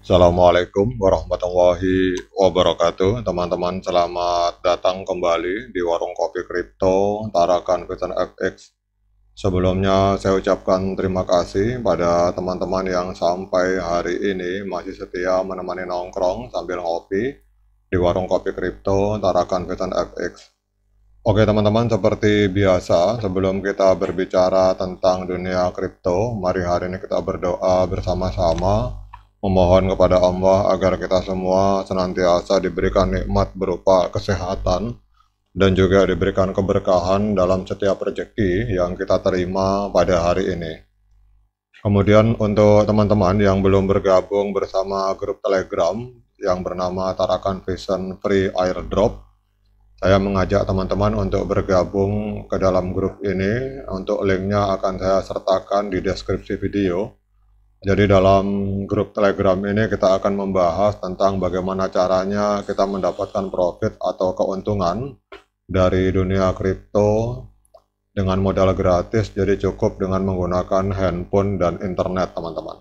Assalamualaikum warahmatullahi wabarakatuh. Teman-teman, selamat datang kembali di Warung Kopi Kripto Tarakan Vision FX. Sebelumnya saya ucapkan terima kasih pada teman-teman yang sampai hari ini masih setia menemani nongkrong sambil ngopi di Warung Kopi Kripto Tarakan Vision FX. Oke teman-teman, seperti biasa sebelum kita berbicara tentang dunia kripto, mari hari ini kita berdoa bersama-sama memohon kepada Allah agar kita semua senantiasa diberikan nikmat berupa kesehatan dan juga diberikan keberkahan dalam setiap rezeki yang kita terima pada hari ini. Kemudian untuk teman-teman yang belum bergabung bersama grup Telegram yang bernama Tarakan Vision Free Airdrop, saya mengajak teman-teman untuk bergabung ke dalam grup ini. Untuk linknya akan saya sertakan di deskripsi video. Jadi dalam grup Telegram ini kita akan membahas tentang bagaimana caranya kita mendapatkan profit atau keuntungan dari dunia kripto dengan modal gratis, jadi cukup dengan menggunakan handphone dan internet teman-teman.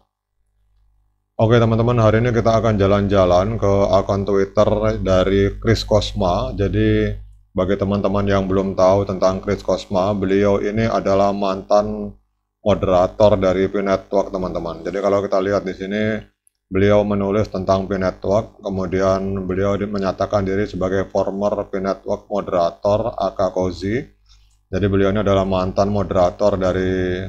Oke teman-teman, hari ini kita akan jalan-jalan ke akun Twitter dari Chris Cosma. Jadi bagi teman-teman yang belum tahu tentang Chris Cosma, beliau ini adalah mantan moderator dari P-Network teman-teman. Jadi kalau kita lihat di sini, beliau menulis tentang P-Network, kemudian beliau menyatakan diri sebagai former P-Network moderator aka Cozy. Jadi beliau ini adalah mantan moderator dari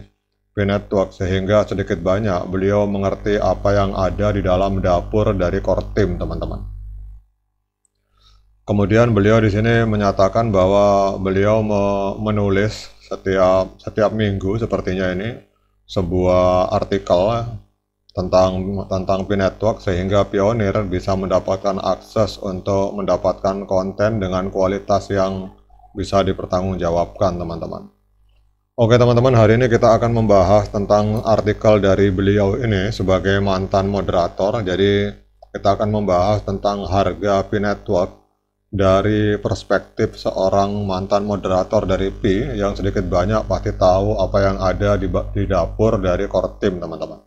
P-Network, sehingga sedikit banyak beliau mengerti apa yang ada di dalam dapur dari core team teman-teman. Kemudian beliau di sini menyatakan bahwa beliau menulis setiap minggu sepertinya ini sebuah artikel tentang P-Network, sehingga pionir bisa mendapatkan akses untuk mendapatkan konten dengan kualitas yang bisa dipertanggungjawabkan teman-teman. Oke teman-teman, hari ini kita akan membahas tentang artikel dari beliau ini sebagai mantan moderator. Jadi kita akan membahas tentang harga P-Network dari perspektif seorang mantan moderator dari P yang sedikit banyak pasti tahu apa yang ada di dapur dari core team teman-teman.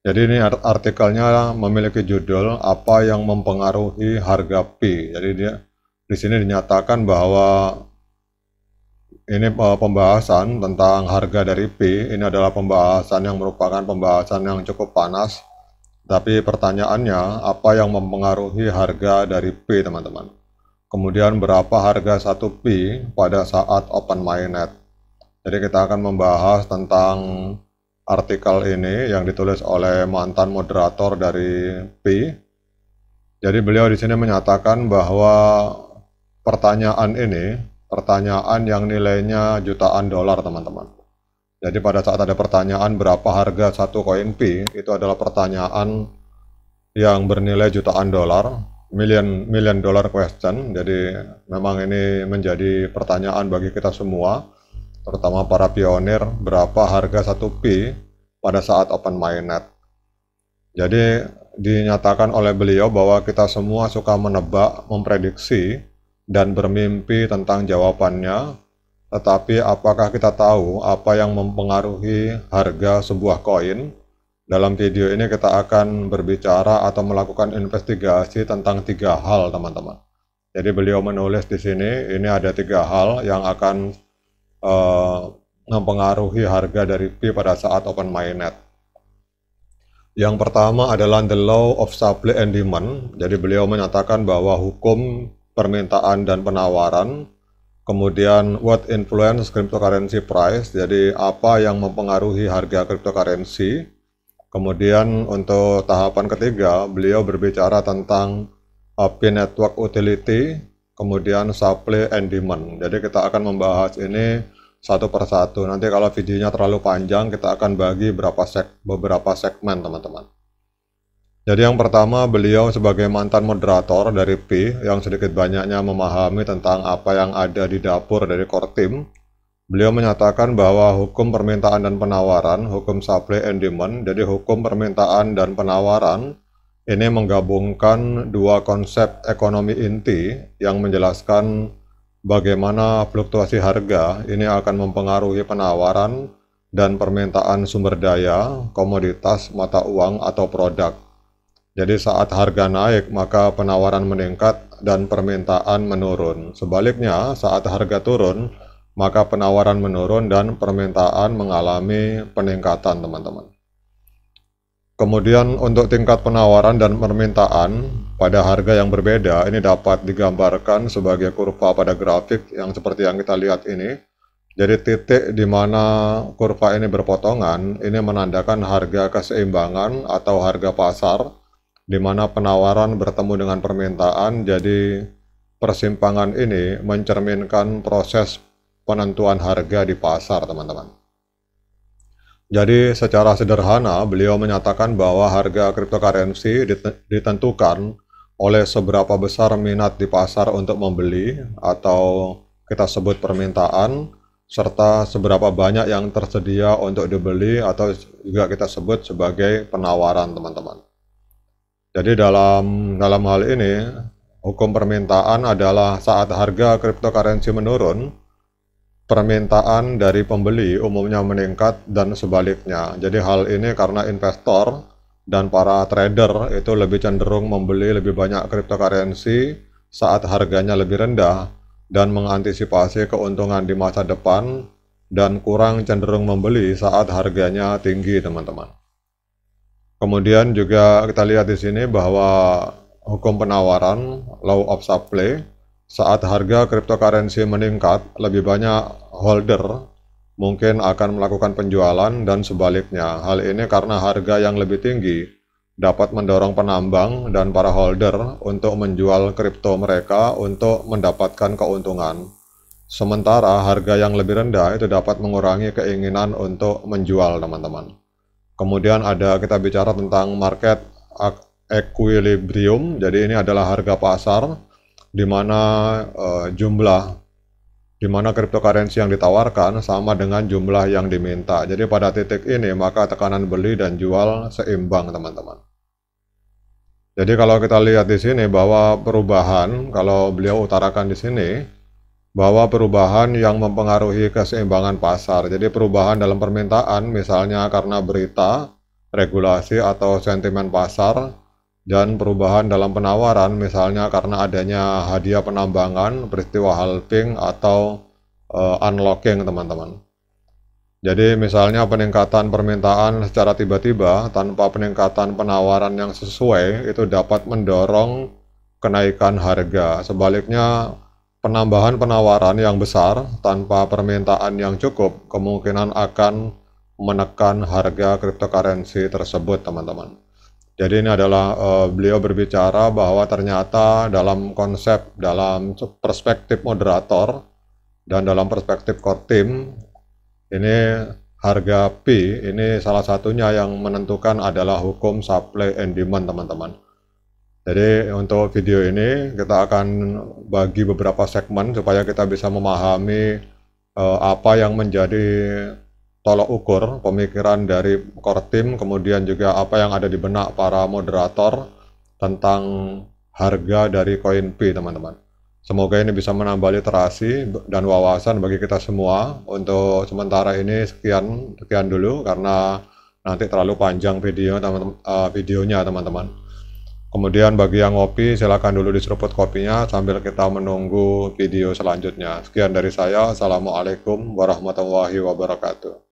Jadi ini artikelnya memiliki judul apa yang mempengaruhi harga P. Jadi dia di sini dinyatakan bahwa ini pembahasan tentang harga dari P. Ini adalah pembahasan yang merupakan pembahasan yang cukup panas. Tapi pertanyaannya, apa yang mempengaruhi harga dari P teman-teman? Kemudian berapa harga satu P pada saat open mainnet? Jadi kita akan membahas tentang artikel ini yang ditulis oleh mantan moderator dari P. Jadi beliau di sini menyatakan bahwa pertanyaan yang nilainya jutaan dolar teman-teman. Jadi pada saat ada pertanyaan berapa harga satu koin P, itu adalah pertanyaan yang bernilai jutaan dolar, million dollar question. Jadi memang ini menjadi pertanyaan bagi kita semua, terutama para pionir, berapa harga satu P pada saat open mainnet. Jadi dinyatakan oleh beliau bahwa kita semua suka menebak, memprediksi, dan bermimpi tentang jawabannya. Tetapi apakah kita tahu apa yang mempengaruhi harga sebuah koin? Dalam video ini kita akan berbicara atau melakukan investigasi tentang 3 hal teman-teman. Jadi beliau menulis di sini, ini ada 3 hal yang akan mempengaruhi harga dari P pada saat open mainnet. Yang pertama adalah the law of supply and demand. Jadi beliau menyatakan bahwa hukum permintaan dan penawaran. Kemudian what influence cryptocurrency price, jadi apa yang mempengaruhi harga cryptocurrency. Kemudian untuk tahapan ketiga, beliau berbicara tentang P-Network utility, kemudian supply and demand. Jadi kita akan membahas ini satu persatu. Nanti kalau videonya terlalu panjang, kita akan bagi beberapa segmen teman-teman. Jadi yang pertama, beliau sebagai mantan moderator dari P yang sedikit banyaknya memahami tentang apa yang ada di dapur dari core team. Beliau menyatakan bahwa hukum permintaan dan penawaran, hukum supply and demand, jadi hukum permintaan dan penawaran ini menggabungkan 2 konsep ekonomi inti yang menjelaskan bagaimana fluktuasi harga ini akan mempengaruhi penawaran dan permintaan sumber daya, komoditas, mata uang, atau produk. Jadi saat harga naik, maka penawaran meningkat dan permintaan menurun. Sebaliknya, saat harga turun, maka penawaran menurun dan permintaan mengalami peningkatan, teman-teman. Kemudian untuk tingkat penawaran dan permintaan pada harga yang berbeda, ini dapat digambarkan sebagai kurva pada grafik yang seperti yang kita lihat ini. Jadi titik di mana kurva ini berpotongan, ini menandakan harga keseimbangan atau harga pasar, di mana penawaran bertemu dengan permintaan. Jadi persimpangan ini mencerminkan proses penentuan harga di pasar, teman-teman. Jadi secara sederhana beliau menyatakan bahwa harga cryptocurrency ditentukan oleh seberapa besar minat di pasar untuk membeli atau kita sebut permintaan, serta seberapa banyak yang tersedia untuk dibeli atau juga kita sebut sebagai penawaran, teman-teman. Jadi dalam hal ini, hukum permintaan adalah saat harga cryptocurrency menurun, permintaan dari pembeli umumnya meningkat dan sebaliknya. Jadi hal ini karena investor dan para trader itu lebih cenderung membeli lebih banyak cryptocurrency saat harganya lebih rendah dan mengantisipasi keuntungan di masa depan, dan kurang cenderung membeli saat harganya tinggi, teman-teman. Kemudian juga kita lihat di sini bahwa hukum penawaran, law of supply, saat harga cryptocurrency meningkat, lebih banyak holder mungkin akan melakukan penjualan dan sebaliknya. Hal ini karena harga yang lebih tinggi dapat mendorong penambang dan para holder untuk menjual kripto mereka untuk mendapatkan keuntungan. Sementara harga yang lebih rendah itu dapat mengurangi keinginan untuk menjual, teman-teman. Kemudian kita bicara tentang market equilibrium. Jadi ini adalah harga pasar di mana di mana cryptocurrency yang ditawarkan sama dengan jumlah yang diminta. Jadi pada titik ini maka tekanan beli dan jual seimbang, teman-teman. Jadi kalau kita lihat di sini bahwa perubahan, kalau beliau utarakan di sini bahwa perubahan yang mempengaruhi keseimbangan pasar. Jadi perubahan dalam permintaan misalnya karena berita, regulasi atau sentimen pasar, dan perubahan dalam penawaran misalnya karena adanya hadiah penambangan, peristiwa halving atau unlocking, teman-teman. Jadi misalnya peningkatan permintaan secara tiba-tiba tanpa peningkatan penawaran yang sesuai itu dapat mendorong kenaikan harga. Sebaliknya, penambahan penawaran yang besar tanpa permintaan yang cukup kemungkinan akan menekan harga cryptocurrency tersebut, teman-teman. Jadi ini adalah beliau berbicara bahwa ternyata dalam perspektif moderator dan dalam perspektif core team, ini harga P ini salah satunya yang menentukan adalah hukum supply and demand, teman-teman. Jadi untuk video ini kita akan bagi beberapa segmen supaya kita bisa memahami apa yang menjadi tolok ukur pemikiran dari core team, kemudian juga apa yang ada di benak para moderator tentang harga dari koin P, teman-teman. Semoga ini bisa menambah literasi dan wawasan bagi kita semua. Untuk sementara ini sekian dulu karena nanti terlalu panjang videonya, teman-teman. Kemudian bagi yang ngopi, silakan dulu diseruput kopinya sambil kita menunggu video selanjutnya. Sekian dari saya. Assalamualaikum warahmatullahi wabarakatuh.